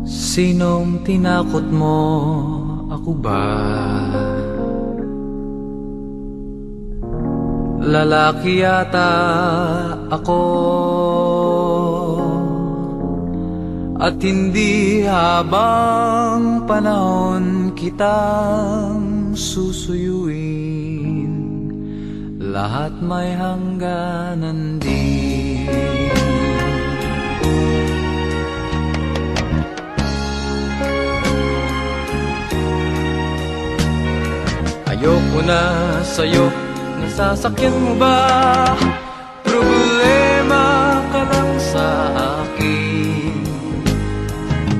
Sinong tinakot mo? Ako ba? Lalaki yata ako, at hindi habang panahon kitang susuyuin. Lahat may hangganan din. Ayoko na sa'yo, nasasakyan mo ba? Problema ka lang sa akin.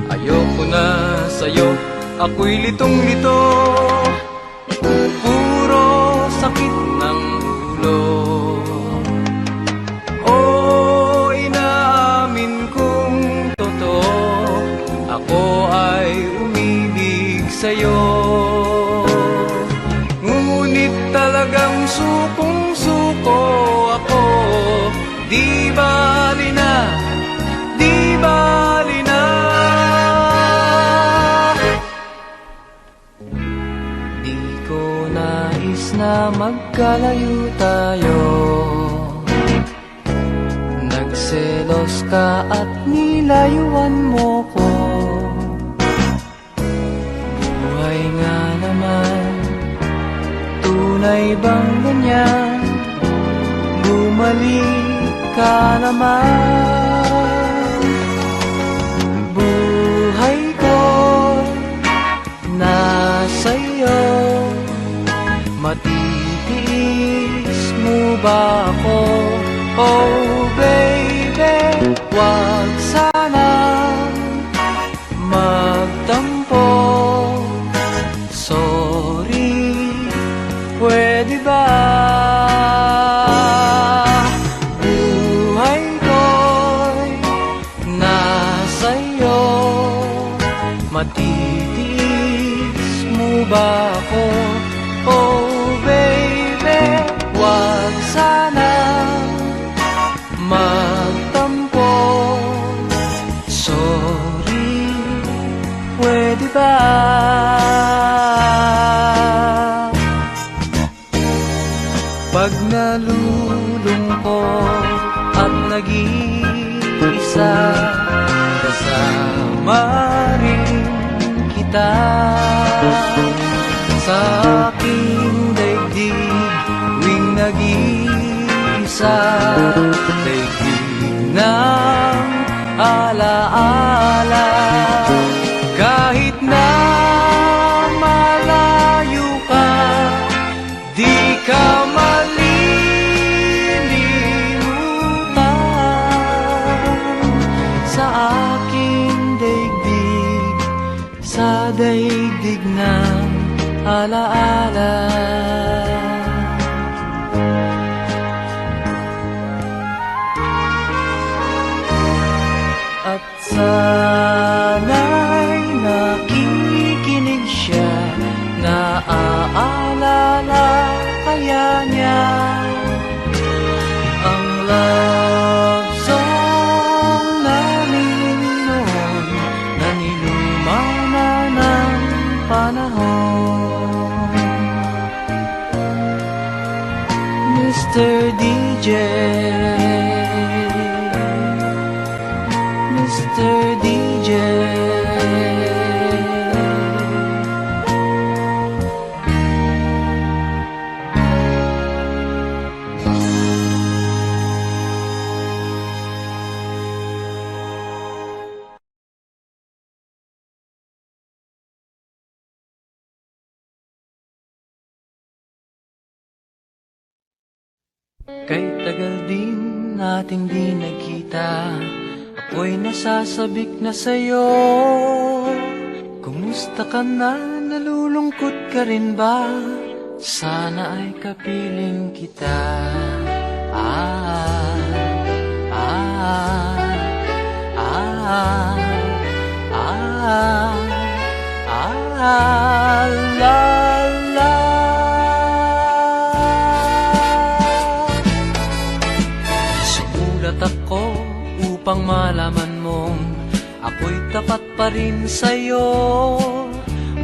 Ayoko na sa'yo, ako'y litong-lito. Puro sakit ng ulo. Oh, inaamin kong totoo, ako ay umibig sa'yo. Ngunit talagang sukong-suko ako. Di bali na, di bali na. Di ko nais na magkalayo tayo. Nagselos ka at nilayuan mo ko. Buhay nga naman, tunay bang ganyan? Bumalik ka naman. Buhay ko nasa iyo, matitiis mo ba ako? Oh baby, wag sanang magtampo. Sorry, pwede ba? Buhay ko'y nasa iyo, matitiis mo ba ako? Oh baby, wag sanang magtampo. Sorry, pwede ba? Pag nalulungkot at nag-iisa, kasama rin kita. Sa aking daigdig, tuwing nag-iisa, daigdig ng alaala. Kahit na malayo ka, di ka sa aking daigdig, sa daigdig ng alaala. At sana'y nakikinig siya, naaalala kaya niya ang love song namin noon, na niluma na ng panahon. Mr. DJ, Mr. DJ, kay tagal din nating di nagkita, ako'y nasasabik na sa'yo. Kumusta ka na? Nalulungkot ka rin ba? Sana ay kapiling kita. Ah, ah, ah, ah, ah, la, la. Sumulat ako upang malaman mong ako'y tapat pa rin sa'yo.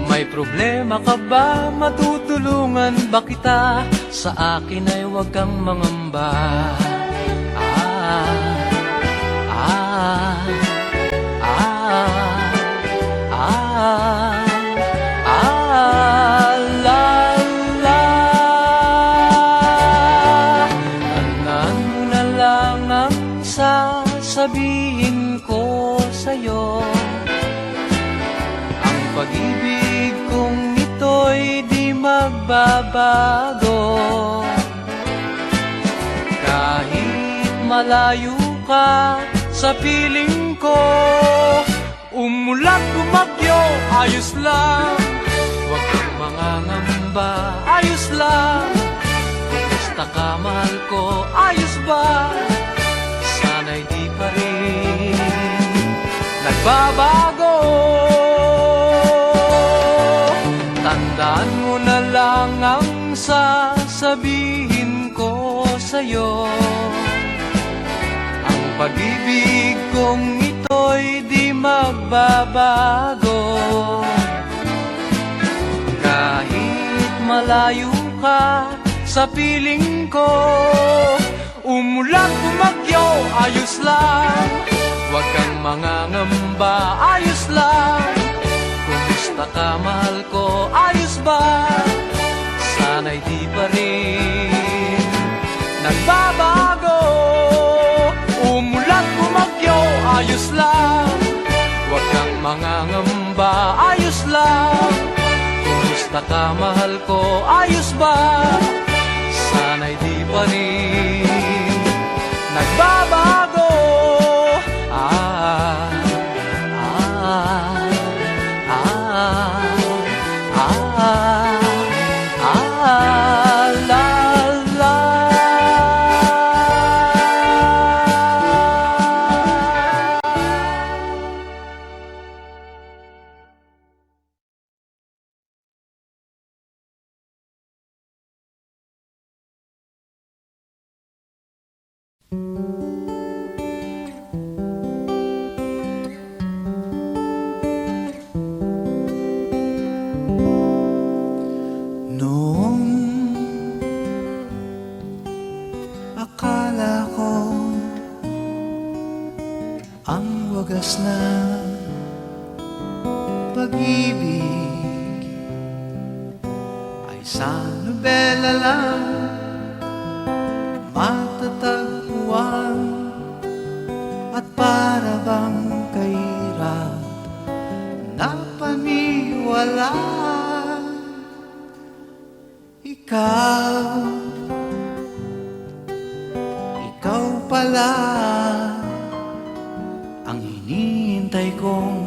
May problema ka ba? Matutulungan ba kita? Sa akin ay huwag kang mangamba. Tandaan mo na lang ang sasabihin ko sa'yo. Ang pag-ibig kong ito'y di magbabago. Kahit malayo ka sa piling ko, umulat bumagyo, ayos lang. Huwag kang mangangamba, ayos lang. Kumusta ka, mahal ko, ayos ba? Sana'y di pa rin nagbabago. Tandaan mo na lang ang sasabihin ko sa'yo. Ang pag-ibig kong ito'y di magbabago. Kahit malayo ka sa piling ko, umulan bumagyo, ayos lang. Huwag kang mangangamba, ayos lang. Kumusta ka, mahal ko, ayos ba? Sana'y di pa rin nagbabago. Umulan bumagyo, ayos lang. Huwag kang mangangamba, ayos lang. Kumusta ka, mahal ko, ayos ba? Sana'y di pa rin nagbabago. Noong akala ko ang wagas na pag-ibig ay sa nobela lang matatagpuan, at para bang kahirap na paniwalaan. Ikaw pala ang hinihintay kong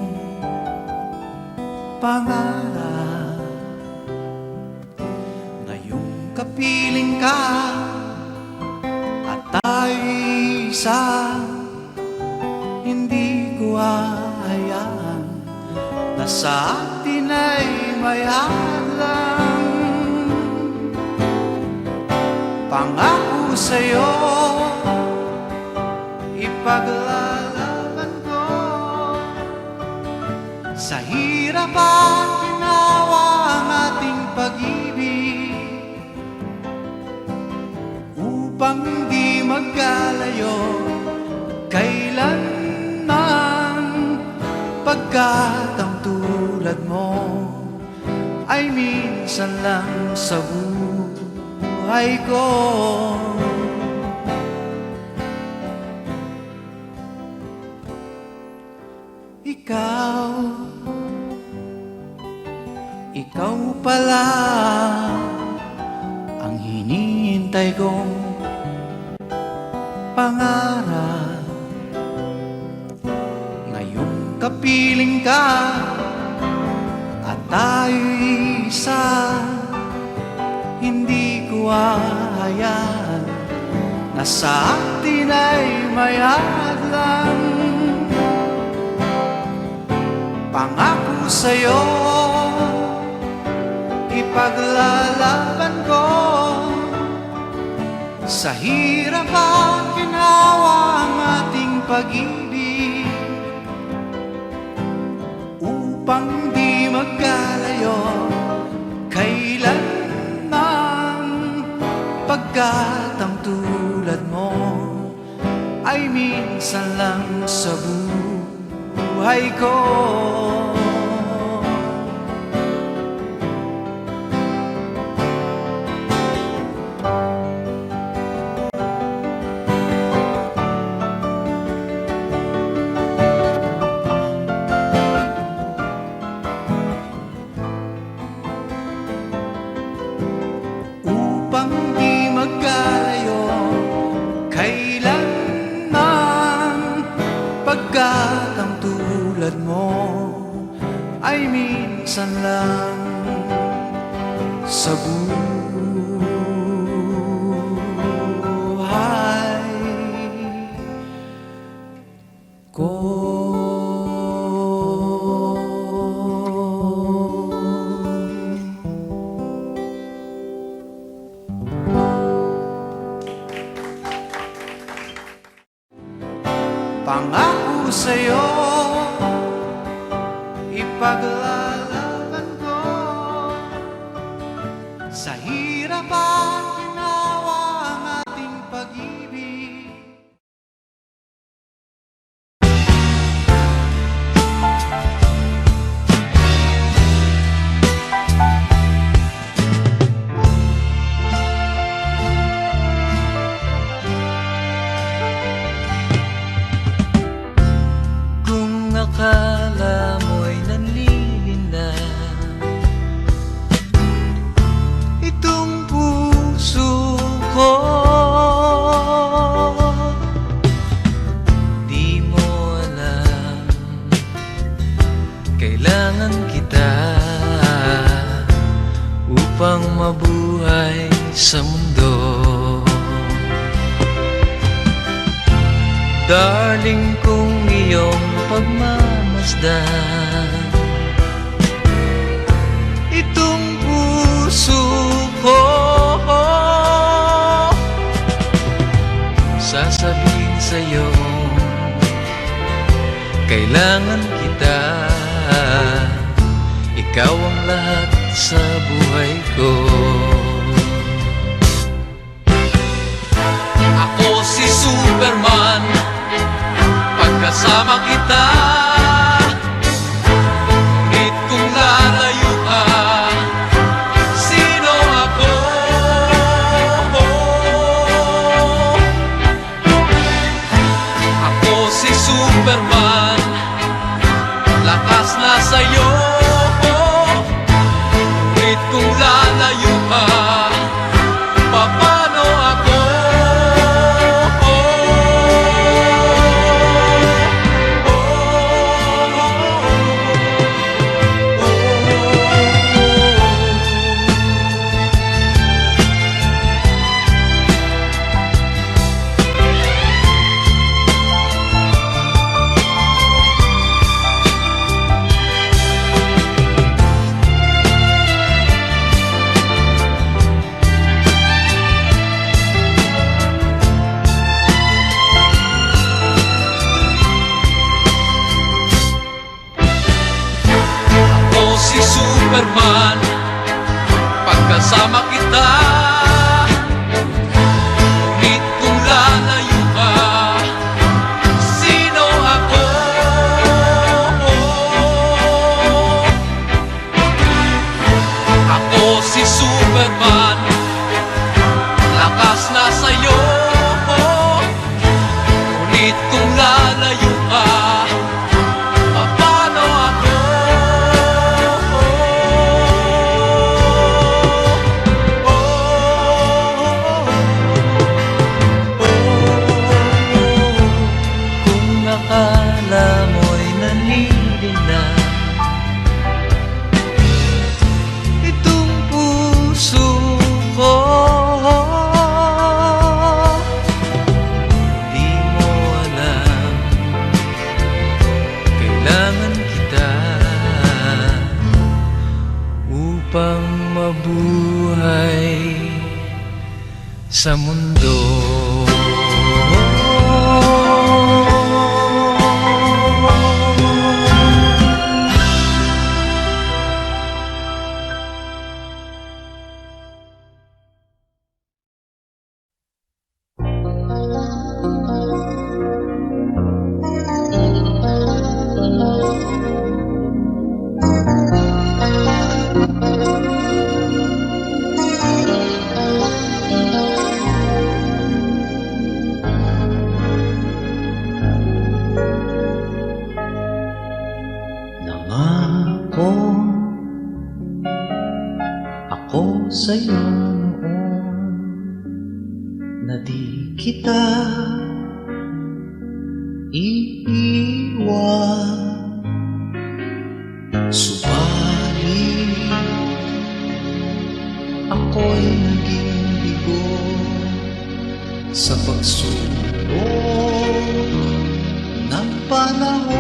pangarap. Ngayong kapiling ka at tayo'y isa, hindi ko hahayaan na sa atin ay may hadlang. Pangako sa'yo, ipaglalaban ko. Sa hirap at ginawa ang ating pag-ibig, upang hindi magkalayo kailanman. Pagkat ang tulad mo ay minsan lang sa buhay ko. Ikaw pala ang hinihintay kong pangarap. Ngayong kapiling ka at tayo'y isa, hindi ko hahayaan na sa atin ay may hadlang. Pangako sa'yo, ipaglalaban ko. Sa hirap at ginawa ang ating pag-ibig, upang di magkalayo kailanman, pagkat ang tulad mo ay minsan lang sa buhay ko. Upang di magkalayo kailanman, pagkat ang tulad mo ay minsan lang sa buhay ko. Pangako sa'yo, ipaglalaban ko sa hirap at ginawa ang ating pag-ibig. Akala mo'y nanlilinlang itong puso ko, di mo alam kailangan kita upang mabuhay sa mundo. Darling, kung iyong pagmamasdan itong puso ko, sasabihin sa'yo kailangan kita, ikaw ang lahat sa buhay ko. Ako si Superman, pagkasama kita, ngunit kung lalayo ka, sino ako? Ako si Superman, lakas na sa'yo, ngunit kung lalayo ka, paano ako? Si Superman, pagkasama kita, ngunit kung lalayo ka, sino ako? Ako si Superman, lakas na sa'yo, ngunit kung lalayo ka, paano ako? Akala mo'y nanlilinlang itong puso ko, di mo alam kailangan kita upang mabuhay sa mundo. sa'yo noon na di kita iiwan. Subalit ako'y naging bigo sa pagsulong ng panahon,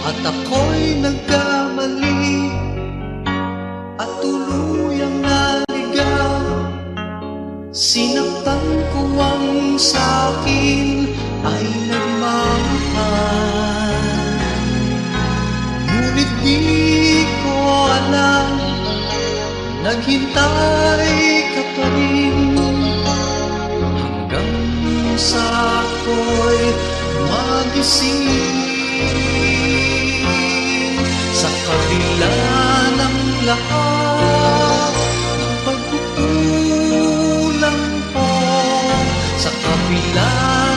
at ako'y nagkamali at tuluyang naligaw. Sinaktan ko ang sa'kin ay nagmamahal, ngunit di ko alam, naghintay ka pa rin hanggang sa ako'y magising. Sa kabila ng lahat ng pagkukulang ko, sa kabila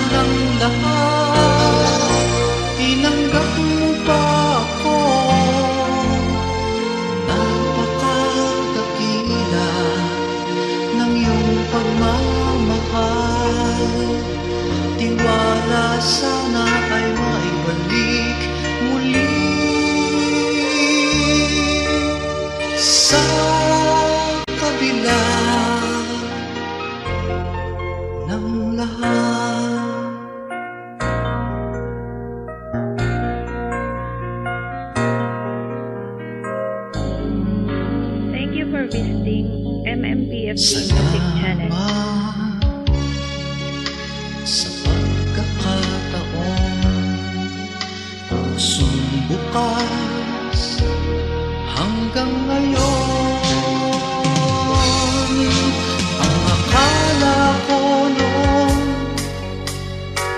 ng lahat, tinanggap mo pa ako. Napakadakila ng iyong pagmamahal, tiwala sana ay maibalik muli. Sa kabila ng lahat. Thank you for visiting MMPFD Music Channel. Salamat sa pagkakataon, pusong bukas hanggang ngayon. Ang akala ko noon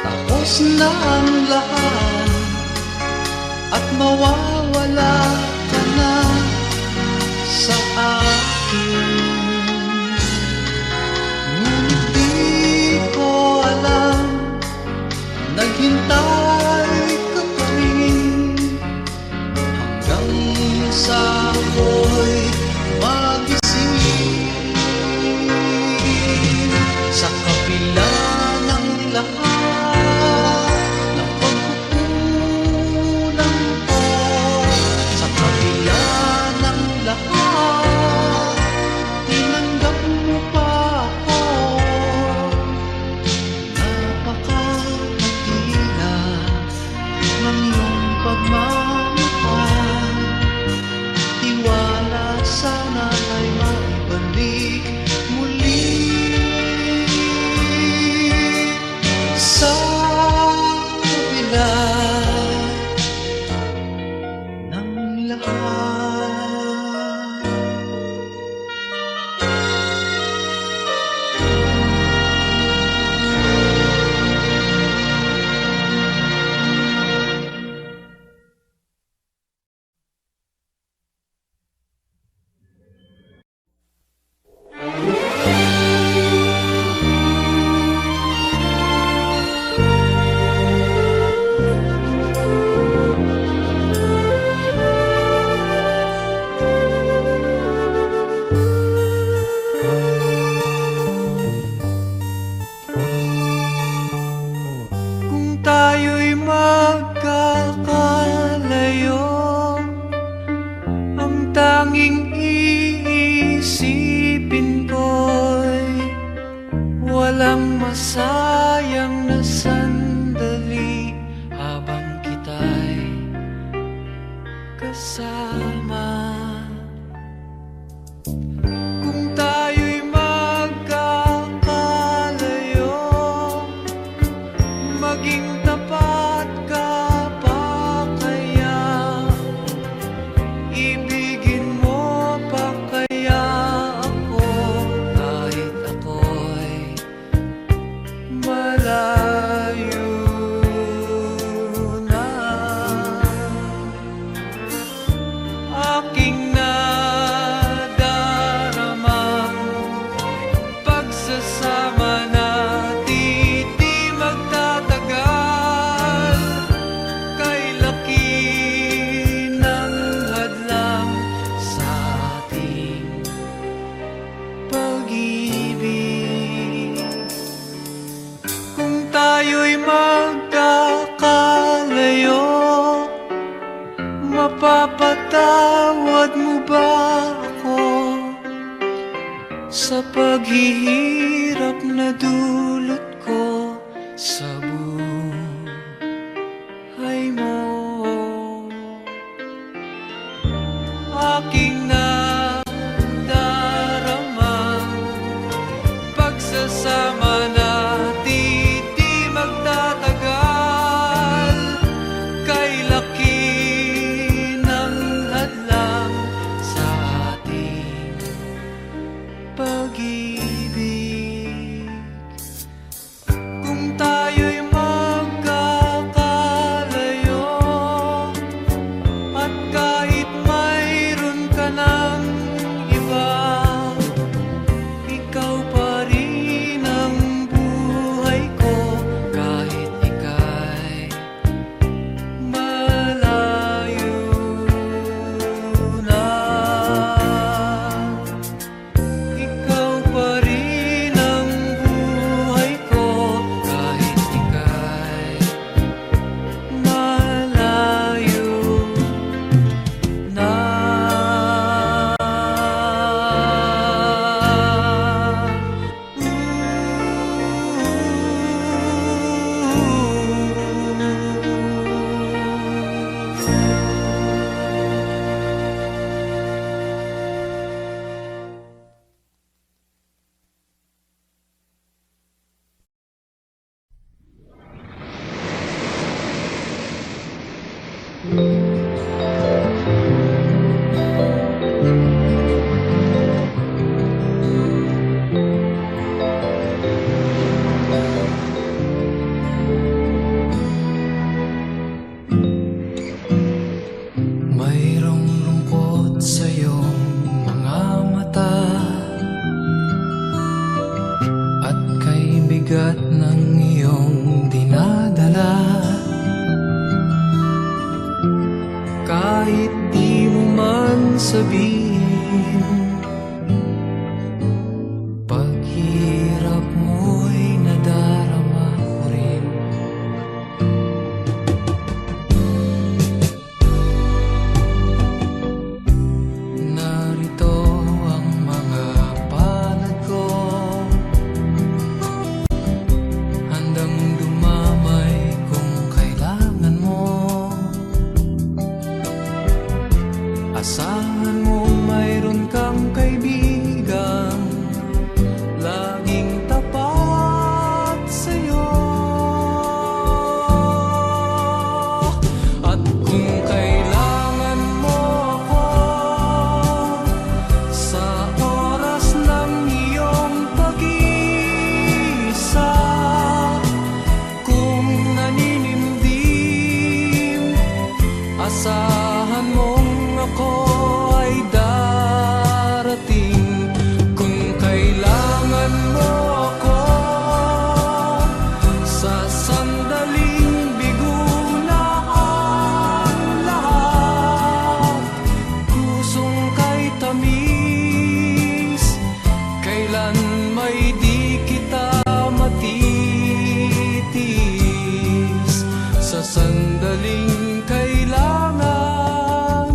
tapos na ang lahat at mawawala ka na sa akin. Ngunit di ko alam, naghintay ka pa rin hanggang sa ako'y magising. Sa kabila ng lahat ng pagkukulang ko, sa kabila ng lahat, tinanggap mo pa ako. Napakadakila ng iyong pagmamahal, tiwala sana ay maibalik muli. Sa kabila ng lahat. Kung tayo'y magkakalayo, ang tanging iisipin ko'y walang masayang na sandali habang kita'y kasama. Kung tayo'y magkakalayo, maging tapat ka pa kaya? Ibigin mo pa kaya ako kahit ako'y Ipapatawad mo ba ako sa paghihirap na dulot ko sa buhay mo? Aking nadaramang pagsasama natin di magtatagal. Kay laki ng hadlang sa ating pag-ibig. Kung tayo'y magkakalayo at kahit mayroon ka ng iba, ikaw pa rin ang buhay ko kahit ika'y malayo na. Ikaw pa rin ang buhay ko kahit ika'y malayo na. Mayroong lungkot sa iyong mga mata at kay bigat ng iyong dinadala. Kahit di mo man sabihin, paghirap mo'y nadarama ko rin. Narito ang mga palad ko, handang dumamay kung kailangan mo. Asahan mo mayroon kang kaibigan laging tapat sa'yo. At kung kailangan mo ako sa oras ng iyong pag-iisa, kung naninimdim, asahan mong ako ay darating. Kung kailangan mo ako sa sandaling bigo na ang lahat, pusong kay tamis, kailan may di kita matitis. Sa sandaling kailangan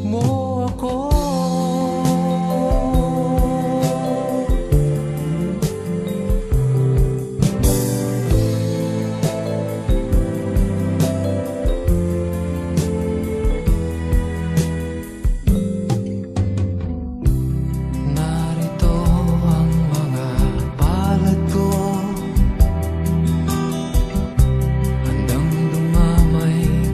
mo ako. Narito ang mga palad ko, handang dumamay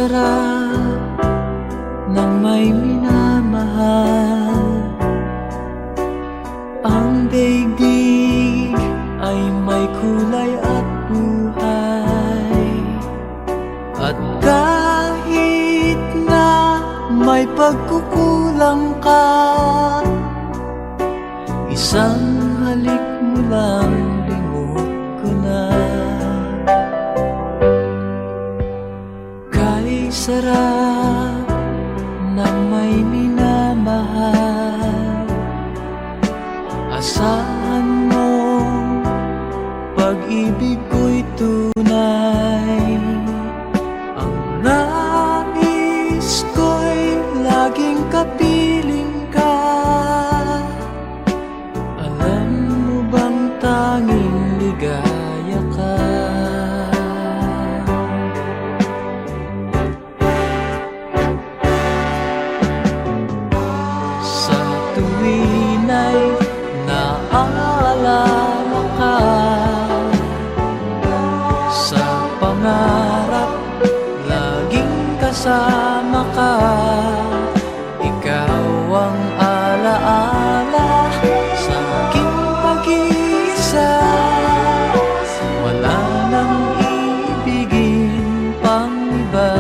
sarap ng may minamahal. Ang daigdig ay may kulay at buhay. At kahit na may pagkukulang ka, isang halik mo lang limot ko na. Kay sarap ng may minamahal, asahan mo pag-ibig ko'y tunay. Ang nais ko'y laging kapiling ka. Alam mo bang tanging ligaya ka? Sa tuwin ay naaalala ka, sa pangarap laging kasama ka. Ikaw ang alaala sa aking pag-iisa. Wala nang ibigin pang iba.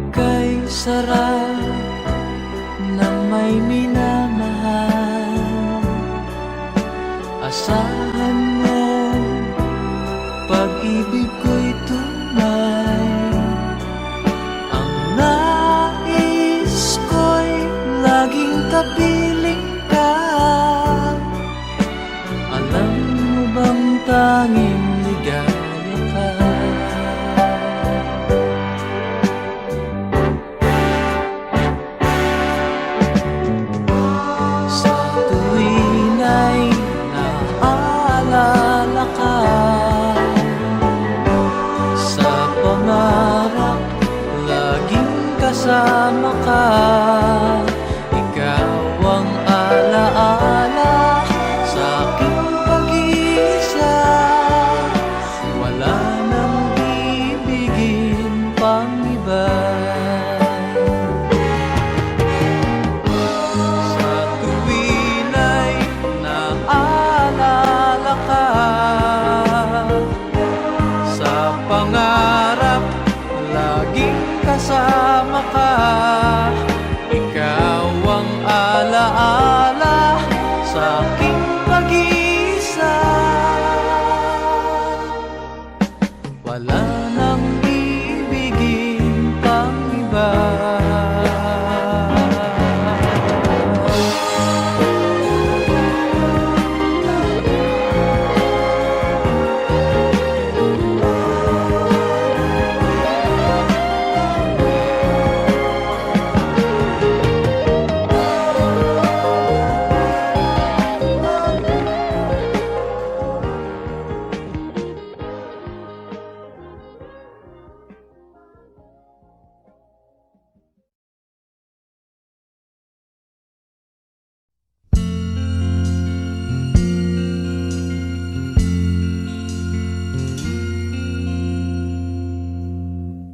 Kay sarap ng may minamahal, asahan mo pag-ibig ko'y tunay. Ang nais ko'y laging kapiling ka. Alam mo bang tanging ligaya ka? Sa tuwin ay naaalala ka, sa pangarap laging kasama ka. Ikaw ang alaala sa aking pag-iisa. Wala nang ibigin pang iba. Sa tuwin ay naaalala ka, sa pangarap laging kasama ka. Ikaw ang alaala sa aking pag-iisa. Wala nang ibigin pang iba.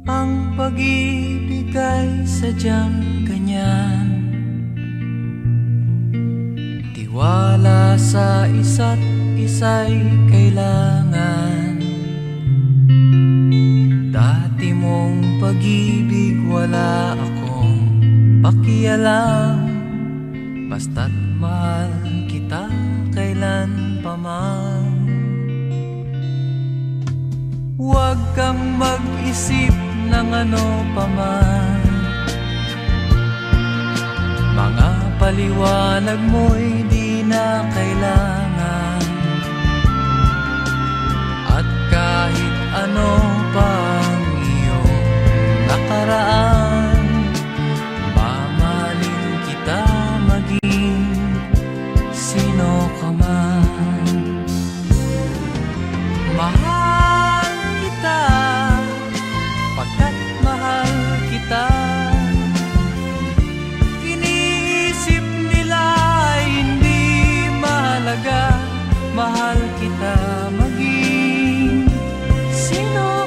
Ang pag-ibig ay sadyang ganyan, tiwala sa isa't isa'y kailangan. Dati mong pag-ibig wala akong pakialam, basta't mahal kita kailan pa man. Huwag kang mag-isip ng ano pa man, mga paliwanag mo'y di na kailangan. At kahit ano pang iyong nakaraan, mamahalin kita maging sino ka man. Mahal kita pagkat mahal kita. Iniisip nila ay hindi mahalaga, mahal kita maging sino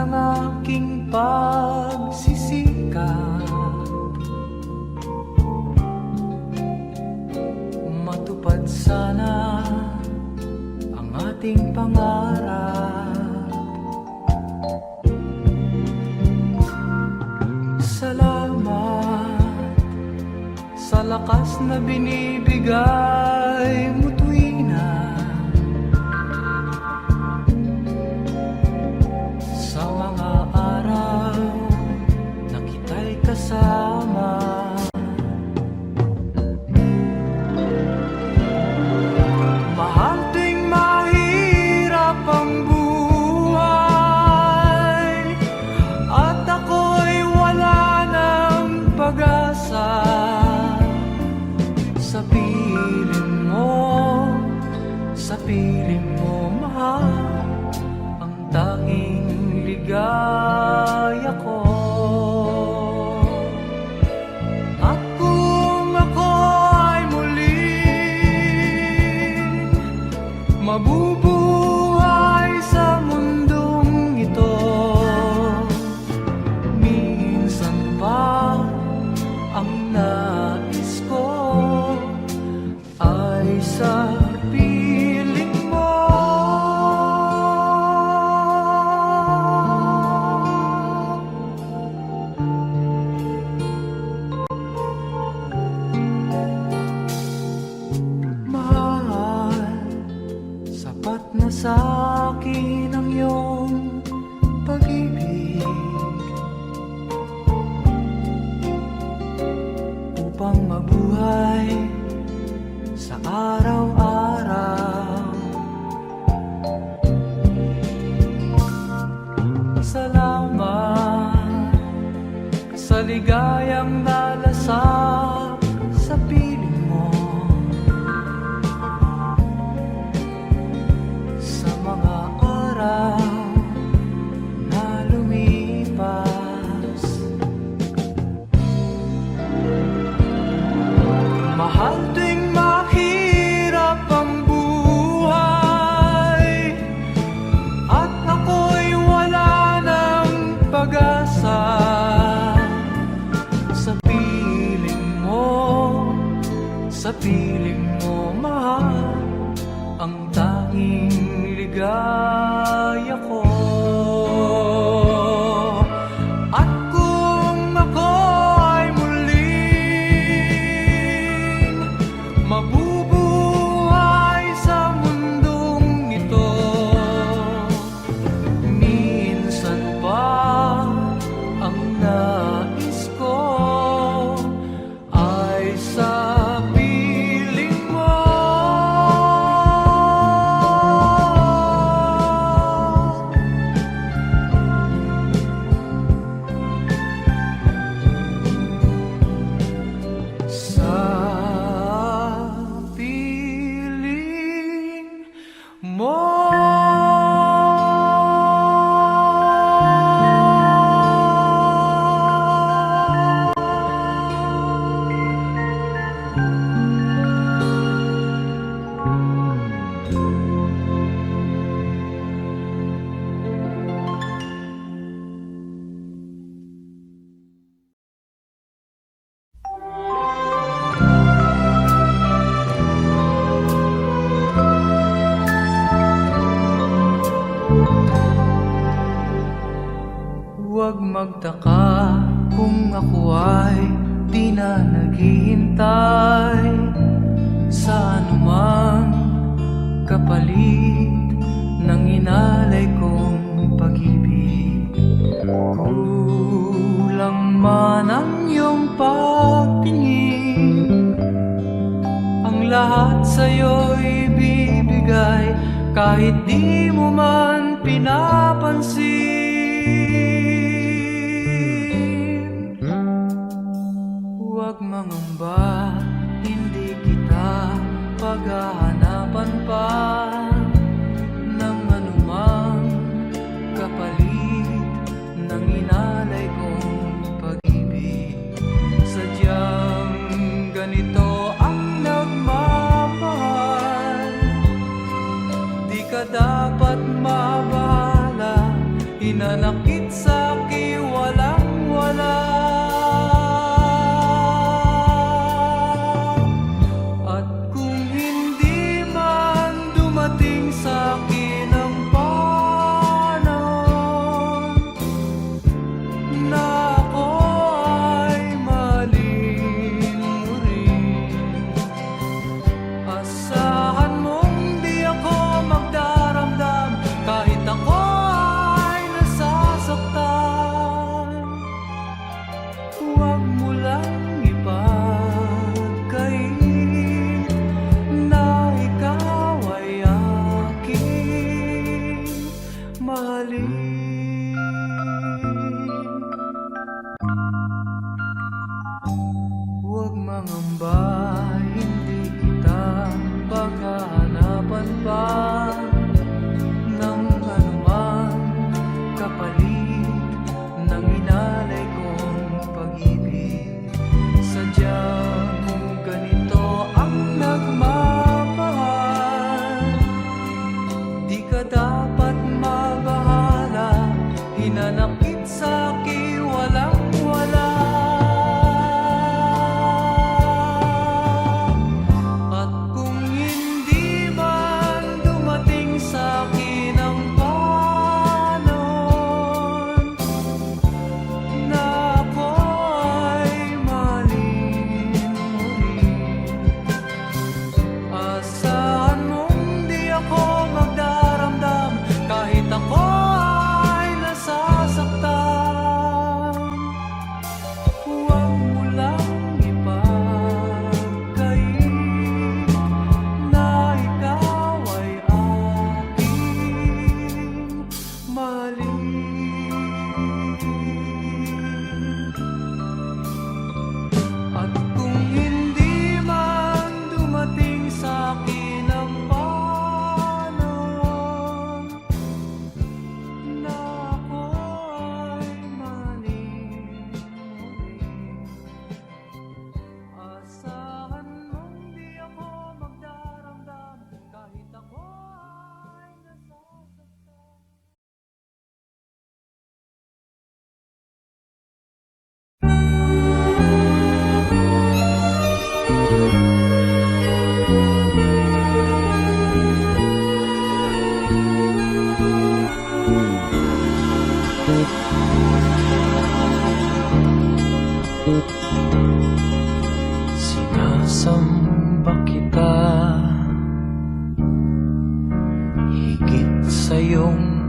ng aking pagsisikap. Matupad sana ang ating pangarap. Salamat sa lakas na binibigay mo tuwina. Sa mga araw na kita'y kasama. Mahal tuwing mahirap ang buhay at ako'y wala ng pag-asa. Sa piling mo, mahal, ang tanging ligaya ko. At kung ako ay muling mabubuhay sa mundong ito, minsan pa ang nais ko ay sa piling mo. Mahal, sapat na sa akin ang iyong pag-ibig upang mabuhay sa araw-araw. Salamat sa ligayang nalasap sa piling mo. Sa mga araw na lumipas, mahal tuwing mahirap ang buhay at ako'y wala ng pag-asa. Sa piling mo, mahal, ang tanging ligaya ko. At kung ako ay muling mabubuhay sa mundong ito, minsan pa ang nais ko ay sa huwag magtaka kung ako ay di na naghihintay sa anumang kapalit ng inalay kong pag-ibig. Kulang man ang iyong pagtingin, ang lahat sa'yo'y bibigay kahit di mo man pinapansin. Huwag mangamba, hindi kita paghahanapan pa ng anumang kapalit ng inalay kong pag-ibig. Sadyang ganito ang nagmamahal, di ka dapat mabahala, hinanakit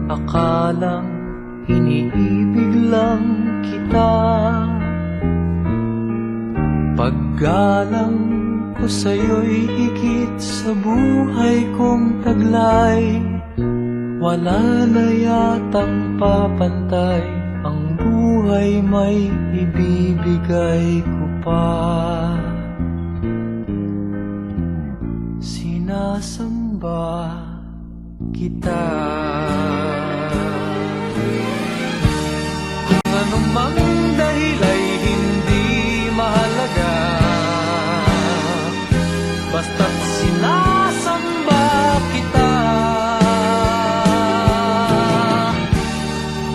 Akalang iniibig lang kita. Paggalang ko sa'yo'y higit sa buhay kong taglay. Wala na yatang papantay, ang buhay may ibibigay ko pa. Sinasamba kita. Kung anumang dahil ay hindi mahalaga, basta't sinasamba kita.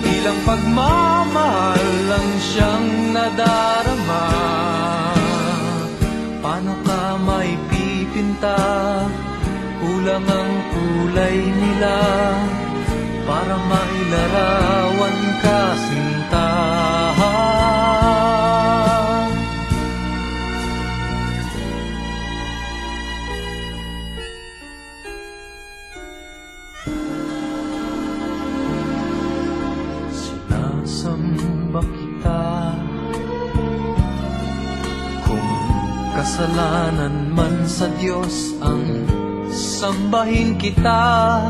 Bilang pagmamahal lang siyang nadarama. Paano ka maipipinta? Kulang ang kulay nila para mailarawan ka, sinta. Sinasamba kita. Kung kasalanan man sa Diyos ang sambahin kita,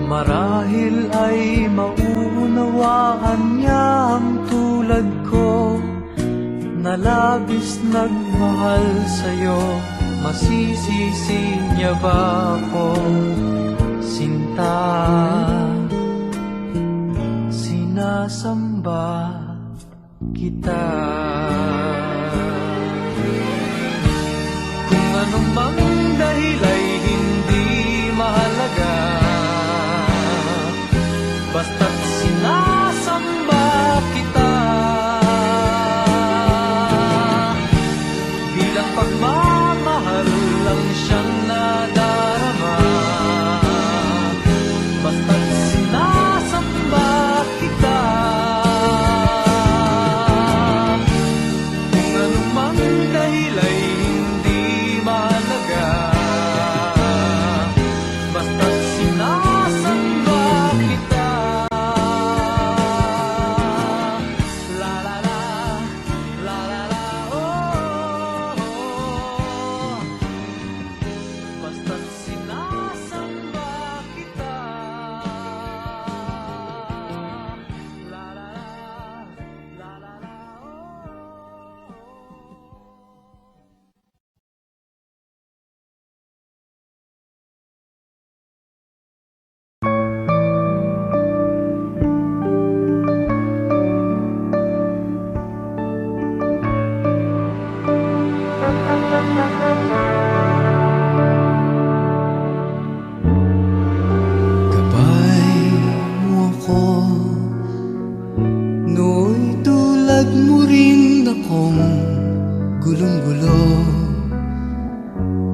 marahil ay mauunawaan niya ang tulad ko na labis nagmahal sa'yo. Masisisi niya ba ako, sinta? Sinasamba kita. Kung anumang dahil ay hindi mahalaga, basta't sinasamba kita. Bilang pagmamahal lang siyang nadarama. Basta't sinasamba kita. Kung anumang dahil ay hindi mahalaga, basta't sinasamba kita. La la la, la la la, oh, oh. Basta't sinasamba kita. La la la, la la la, oh. Gabay mo ako, nooy tulad mo rin akong gulong-gulo.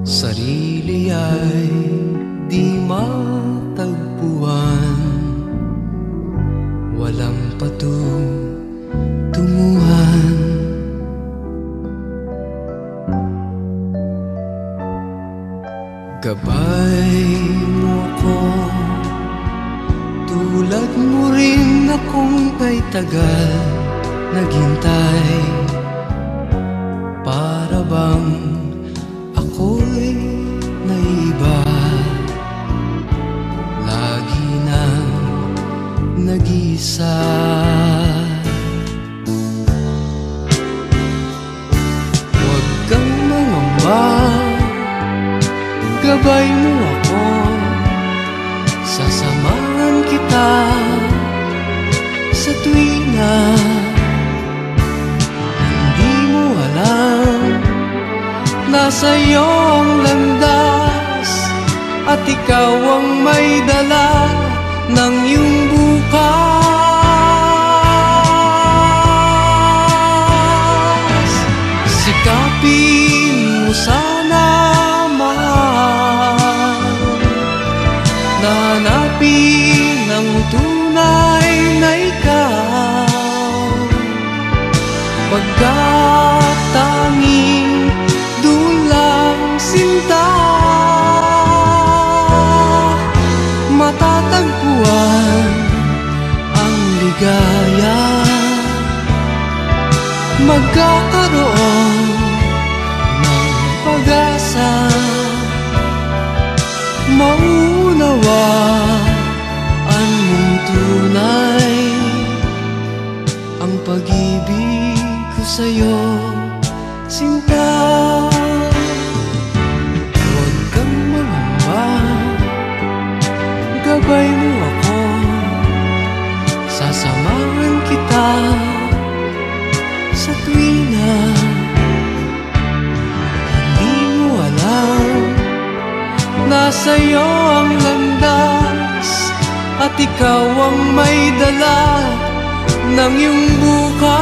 Sarili ay di matagpuan, walang patunguhan. Gabay mo ako, tulad mo rin akong ay tagal naghintay. Para bang ako'y naiba, lagi nang nag-isa. Huwag kang mangamba, gabay mo ako, sasamahan kita sa tuwina. Hindi mo alam, nasa iyo ang landas, at ikaw ang may dala ng iyong bukas. Sikapin mo sana, mahal, na hanapin ang tunay na ikaw. Pagkat tanging dulang sinta, mata magkakaroon ng pag-asa, maunawaan mong tunay ang pag-ibig ko sa'yo, sinta. Huwag kang mangamba, gabay mo ako, sasamahan kita sa tuwina. Hindi mo alam, nasa'yo ang landas, at ikaw ang may dala ng iyong bukas.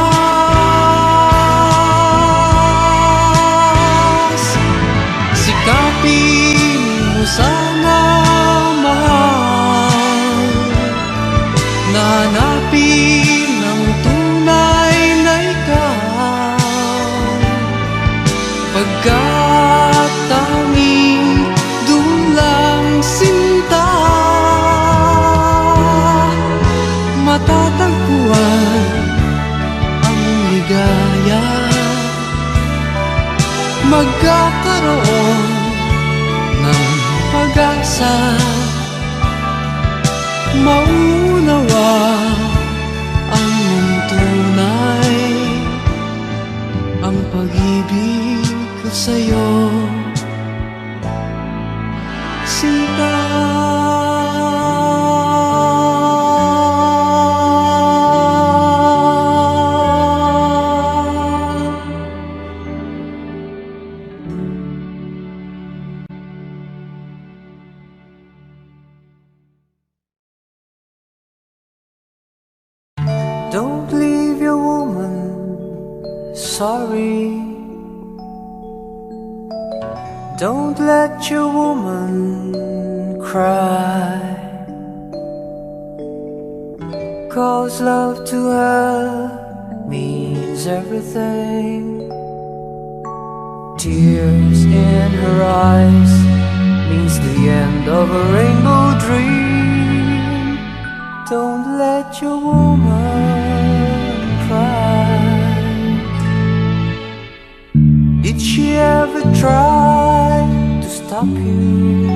Sikapin mo sana, mahal, na hanapin ang tunay na ikaw, pagkat tanging doon lang, sinta, matatagpuan ang ligaya. Magkakaroon ng pag-asa, maunawa ang mong tunay ang pag-ibig ko sa'yo, sinta. Don't leave your woman, sorry. Don't let your woman cry, 'cause love to her means everything. Tears in her eyes means the end of a rainbow dream. Don't let your woman cry. Did she ever try to stop you?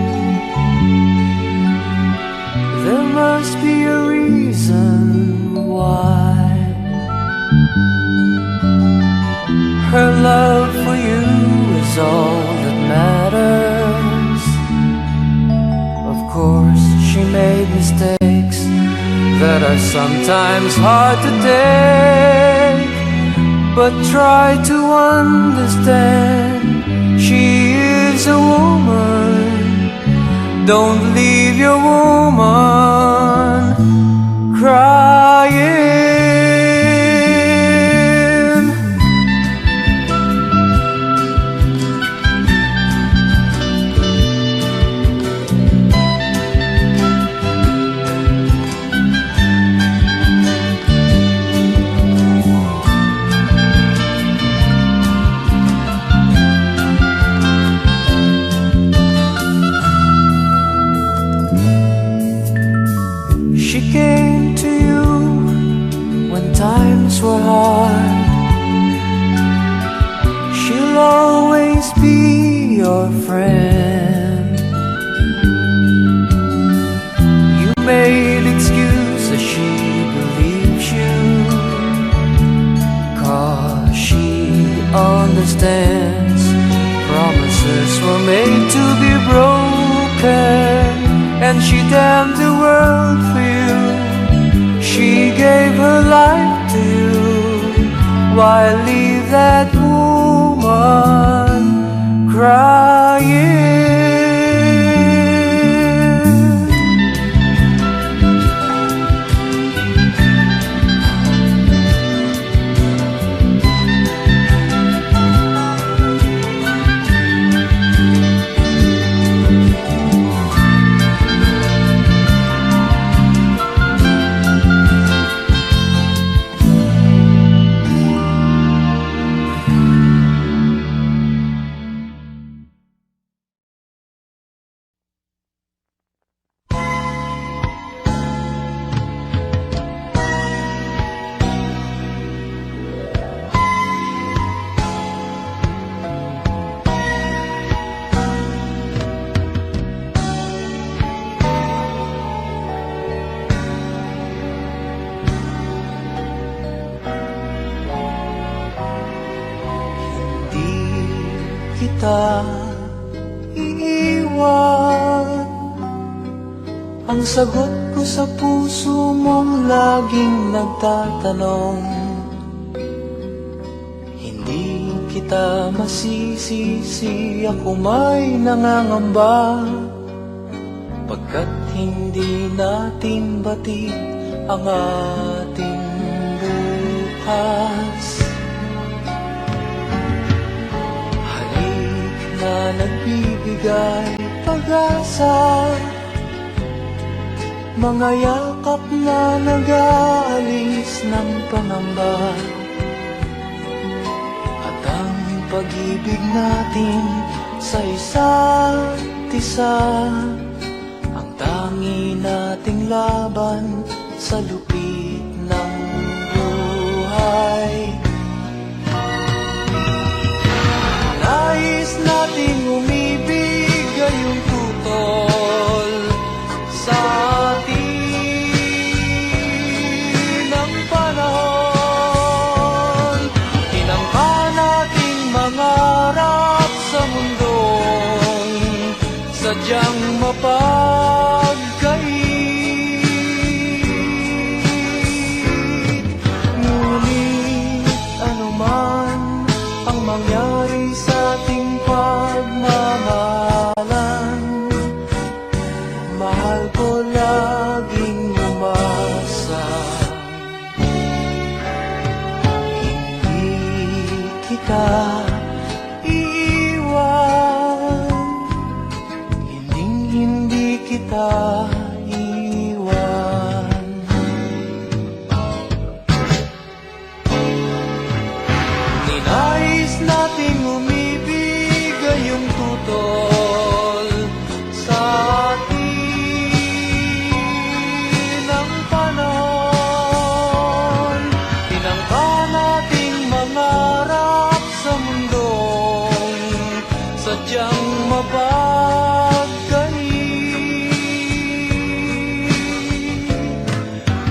There must be a reason why. Her love for you is all that matters. Of course, she made mistakes that are sometimes hard to take, but try to understand, she is a woman. Don't leave your woman crying. She came to you when times were hard. She'll always be your friend. You made excuses, she believes you, 'cause she understands promises were made to be broken. And she damned the world for you. She gave her life to you. Why leave that woman crying? kita iiwan. Ang sagot ko sa puso mong laging nagtatanong, hindi kita masisisi, ako may nangangamba, pagkat hindi natin batid ang ating bukas. Halik na nagbibigay pag-asa, mga yakap na nag-aalis ng pangamba, at ang pag-ibig natin sa isa't isa, ang tangi nating laban sa lupit ng buhay. Nais nating umibig gayong tutol sa atin ang panahon. Tinangka nating mangarap sa mundong sadyang mapagkait. Ngunit anuman ang mangyari sa ating pagmamahalan, mahal ko laging umasa. Hindi kita iiwan, hindi kita iiwan. Ninais nating umibig gayong tutol sa atin ang panahon. Tinangka nating mangarap sa mundong sadyang mapagkait.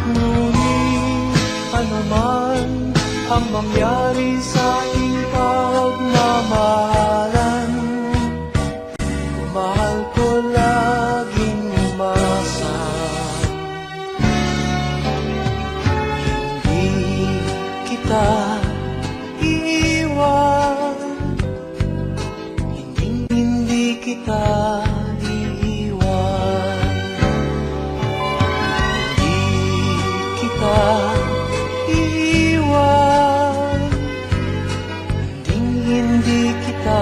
Ngunit anuman ang mangyari sa ating pagmamahalan, mahal ko laging umasa. Hindi kita iiwan, hindi kita iiwan. Hindi kita iiwan, hindi kita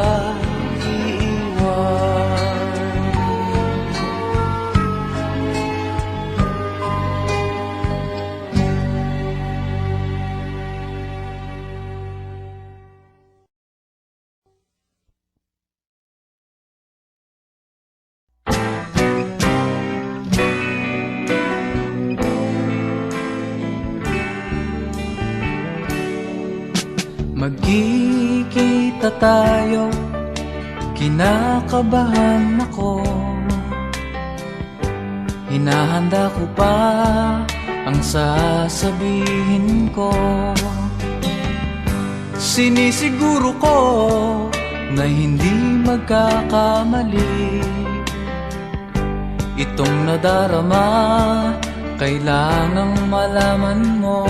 iiwan. Magkikita tayo, kinakabahan ako, hinahanda ko pa ang sasabihin ko. Sinisiguro ko na hindi magkakamali, itong nadarama kailangang malaman mo.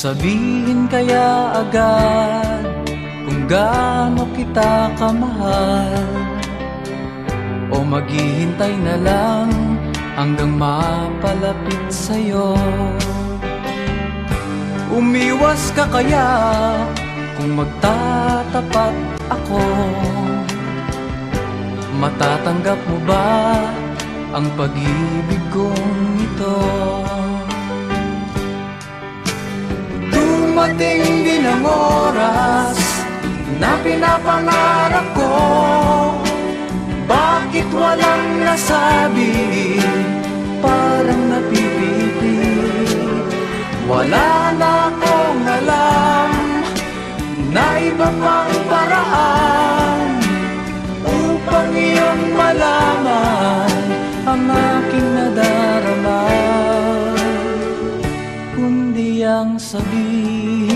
Sabihin kaya agad kung gaano kita kamahal, o maghihintay na lang hanggang mapalapit sa'yo. Umiwas ka kaya kung magtatapat ako, matatanggap mo ba ang pag-ibig kong ito? Dumating din ang oras na pinapangarap ko, bakit walang nasabi, parang napipilit. Wala na akong alam na iba pang paraan upang iyong malaman ang aking nadarama, kundi ang sabihin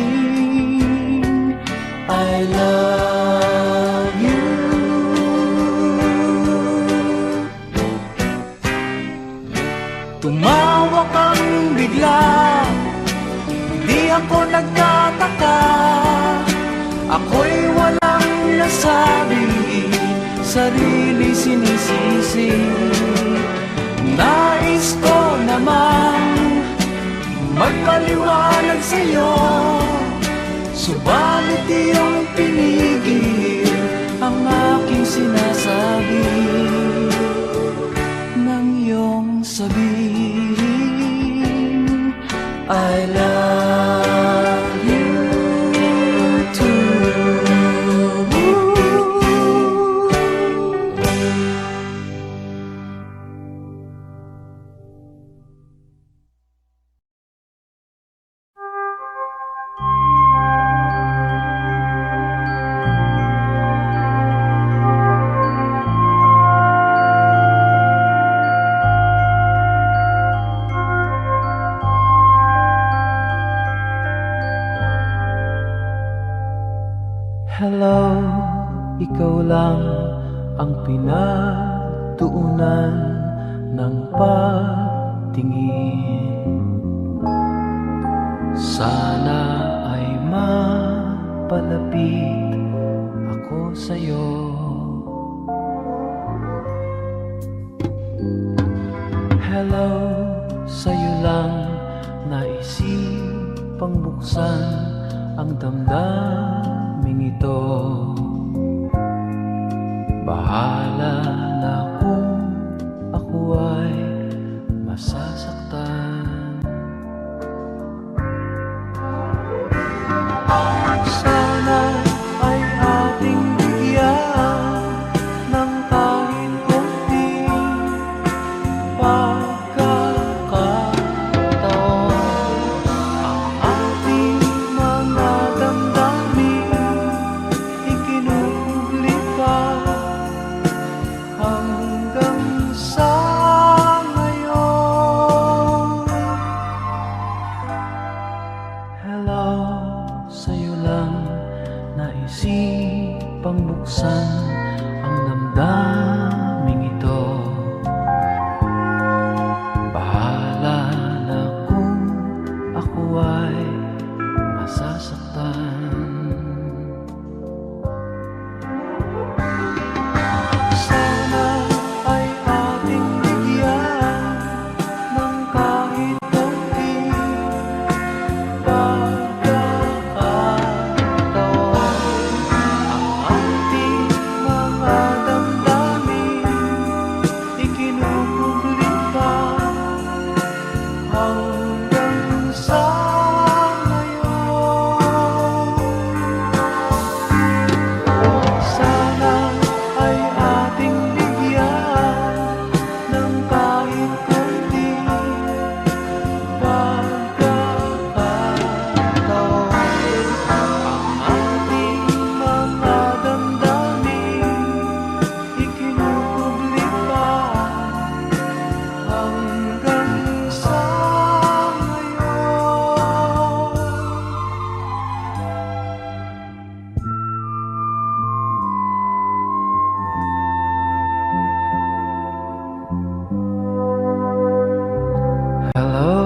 sarili sinisisi. Nais ko naman magpaliwanag sa'yo, subalit iyong pinigil ang aking sinasabi. Nang iyong sabihin I love you too. Hello, ikaw lang ang pinagtuunan ng pagtingin. Sana ay mapalapit ako sa'yo. Hello, sa'yo lang naisipang buksan ang damdamin ito. Bahala na kung ako ay masasaktan. Sana ay ating bigyan ng kahit konting pagkakataon. Ang ating mga damdamin ikinubli pa hanggang sa ngayon. Hello, sa'yo lang naisipang buksan ang damdaming ito. Bahala na kung ako ay masasaktan. Sana ay ating bigyan ng kahit konting pagkakataon. Ang ating mga damdamin ikinubli pa hanggang sa ngayon. Sana ay ating bigyan ng kahit konting pagkakataon. Ang ating mga damdamin ikinubli pa hanggang sa ngayon. Hello.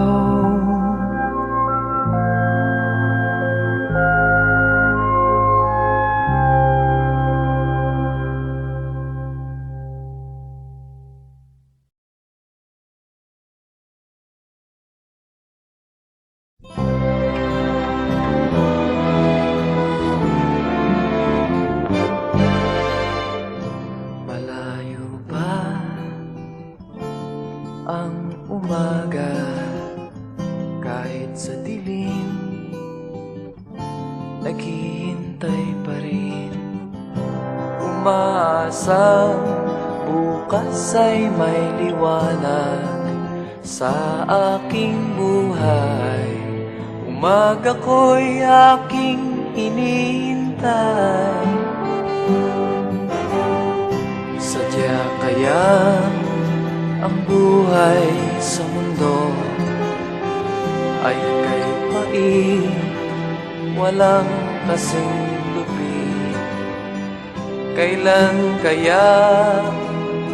Malayo pa ang umaga kahit sa dilim, naghihintay pa rin. Umaasang bukas ay may liwanag sa aking buhay. Umaga ko'y aking hinihintay. Sadya kaya ang buhay sa mundo ay kay pait, walang kasing lupit. Kailan kaya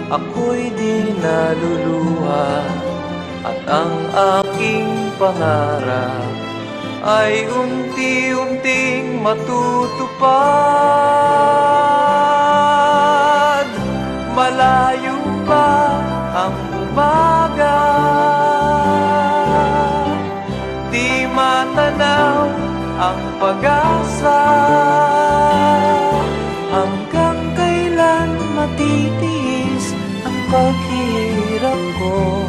ako'y di naluluha at ang aking pangarap ay unti-unting matutupad. Malayo pa ang umaga, di matanaw ang pag-asa. Hanggang kailan matitiis ang paghihirap ko,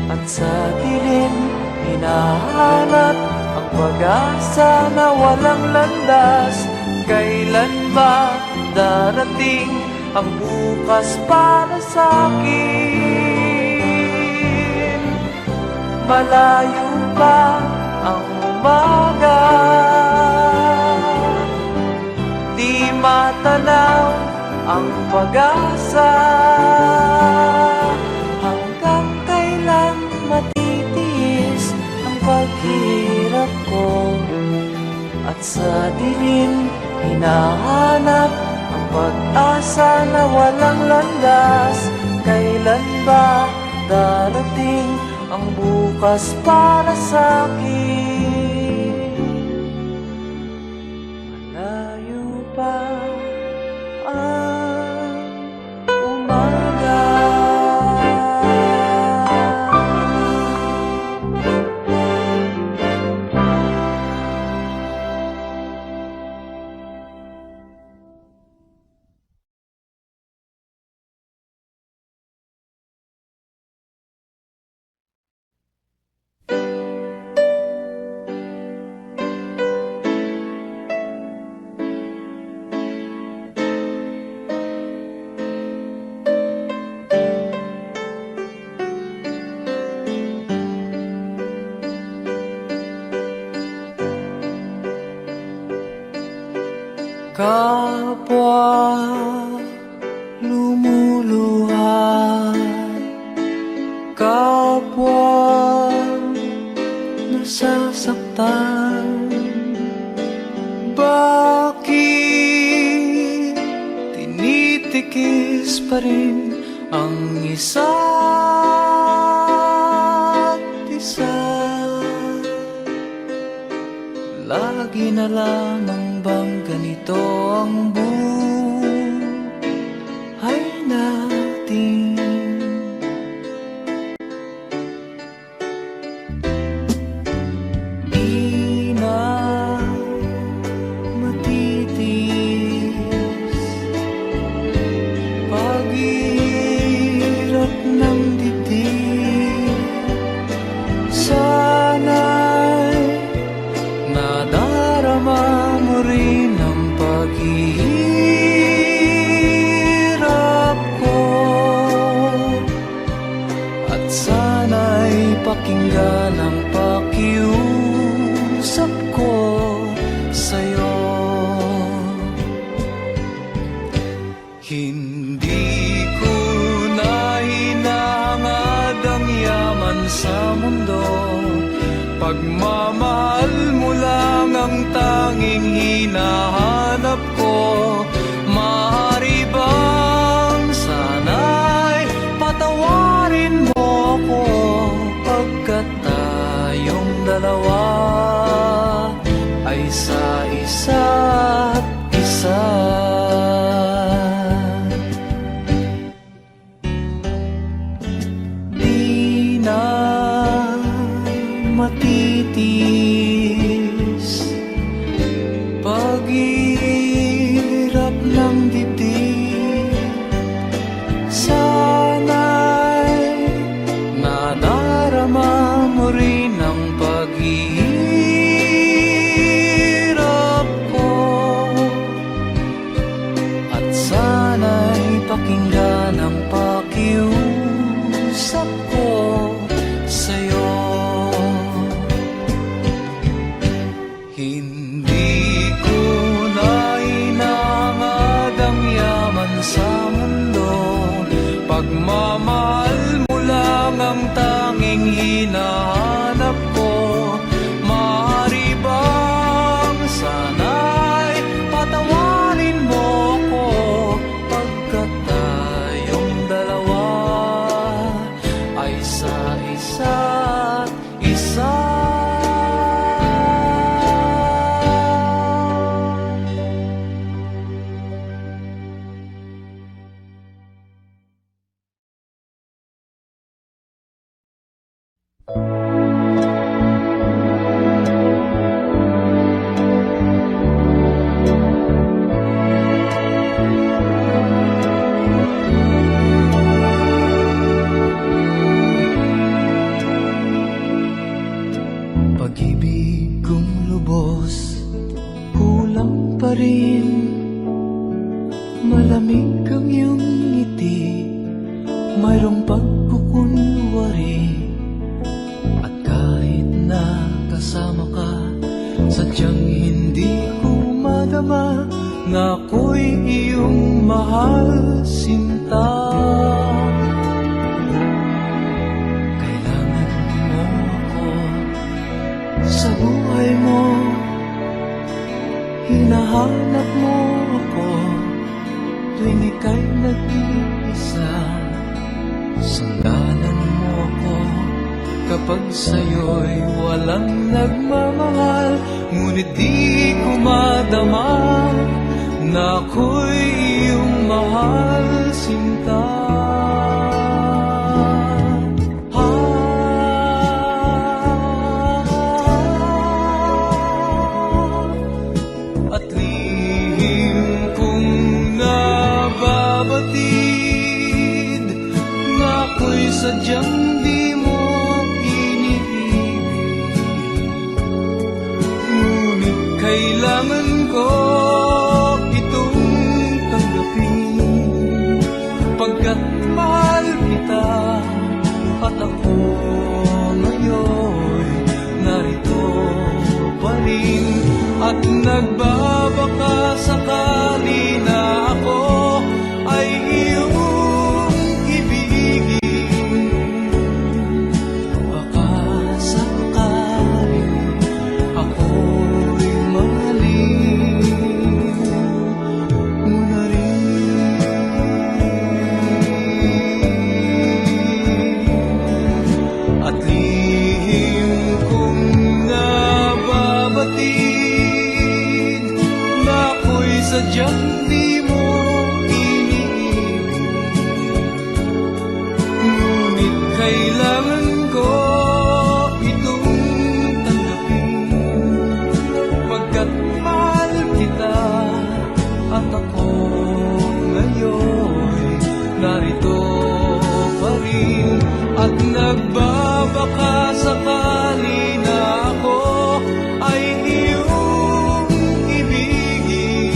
at sa dilim hinahanap ang pag-asa na walang landas. Kailan ba darating ang bukas para sa'kin? Malayo pa ang umaga, di matanaw ang pag-asa. Hanggang kailan matitiis ang paghirap ko, at sa dilim hinahanap ang pag-asa na walang landas. Kailan ba darating ang bukas para sa'kin? Malayo pa ang umaga. Kapwa lumuluha, kapwa nasasaktan, bakit tinitikis pa rin ang isa't isa? Lagi na lamang bang ganito ang buhay natin? Di na matitis paghirap ng dibdib. Sana'y nadarama mo rin ang paghihirap ko, at sana'y pakinggan ang pakiusap ko sa'yo. Hindi ko na hinahangad ang yaman sa mundo, pagmamahal mo lang ang tanging hinahanap ko. Maaari bang sana'y patawarin mo ako, pagkat tayong dalawa ay sa isa't isa. Di na matitis paghirap ng dibdib. Sana'y nadarama mo rin ang paghihirap ko, at sana'y pakinggan ang pakiusap ko sa'yo. Hindi ko na hinahangad ang yaman sa mundo, pagmamahal mo lang ang tanging hinahanap ko. Maaari bang sana'y patawarin mo ako, pagkat tayong dalawa ay Pag-ibig kong lubos, kulang pa rin. Malamig ang iyong ngiti, mayroong pagkukunwari. At kahit na kasama ka, sadyang hindi ko madama na ako'y iyong mahal, sinta. Kailangan mo ako sa buhay mo, hinahanap mo ako tuwing ika'y nag-iisa. Sandalan mo ako kapag sa'yo'y walang nagmamahal. Ngunit di ko madama na ako'y iyong mahal, sinta. At lihim kong nababatid na ako'y sadyang di mo iniibig. Ngunit kailangan ko itong tanggapin, pagkat mahal kita. At ako ngayon narito pa rin, at nagbabaka sakali na ako ay iyong ibigin. Baka sakaling ako'y mahalin mo na rin. At lihim kong nababatid na ako'y sadyang di mo iniibig. Ngunit kailangan ko itong tanggapin, pagkat mahal kita. At ako ngayon narito pa rin, at nagbabaka sakali na ako ay iyong ibigin.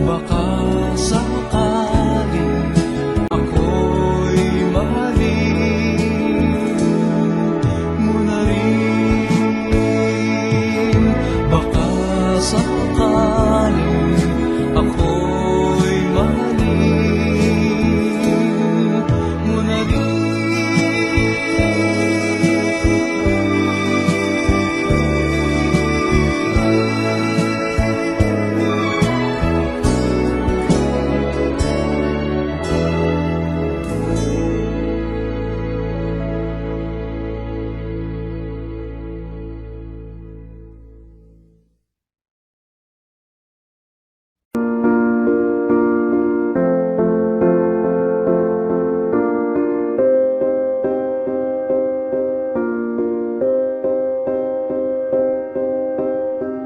Baka sakaling ako'y mahalin mo na rin. Baka sakaling ako'y mahalin mo na rin.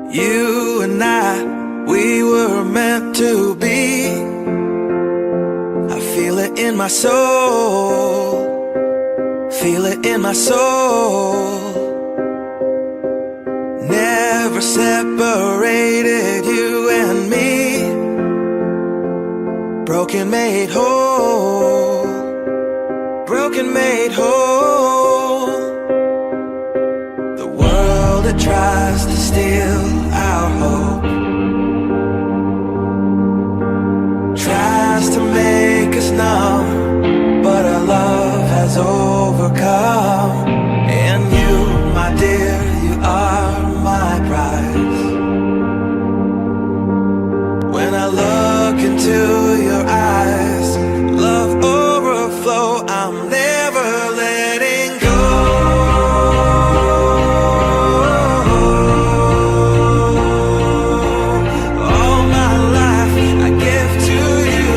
You and I, we were meant to be. I feel it in my soul, feel it in my soul. Never separated, you and me. Broken made whole, broken made whole. The world that tries to steal our hope tries to make us numb, but our love has overcome. And you, my dear, you are my prize. When I look into your eyes, love overflow, I'm never letting go. All my life I give to you,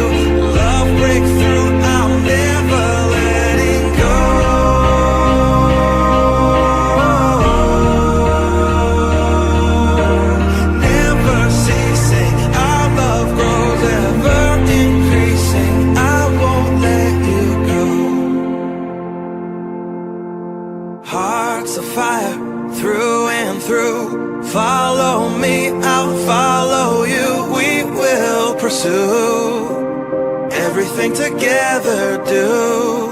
love breakthrough, I'm never letting go. pursue, everything together do.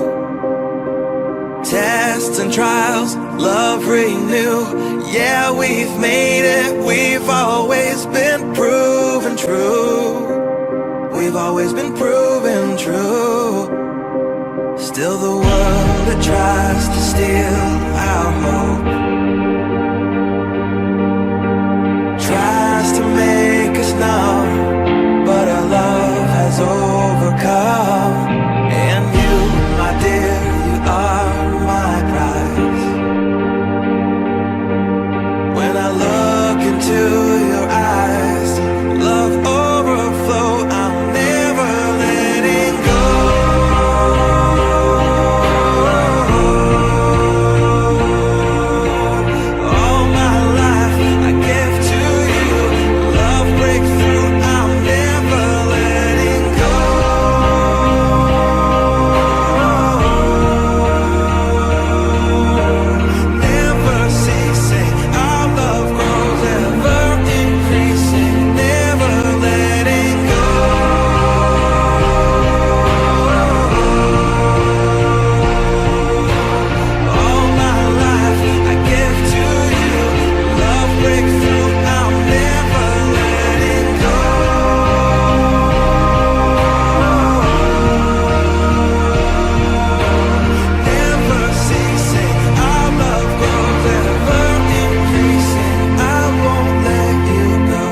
Tests and trials, love renew. Yeah, we've made it, we've always been proven true. We've always been proven true. Still the world that tries to steal our hope tries to make us numb, but our love has overcome. And you, my dear, you are my prize. When I look into your eyes, love overflow, I'm never letting go. All my life I give to you, love breakthrough, I'm never letting go. Never ceasing, our love grows, ever increasing, never letting go. All my life I give to you, love breakthrough, I'm never letting go. Never ceasing, our love grows, ever increasing, I won't let you go.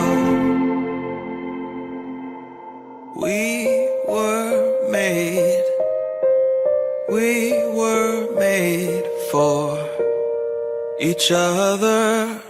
We were made for each other.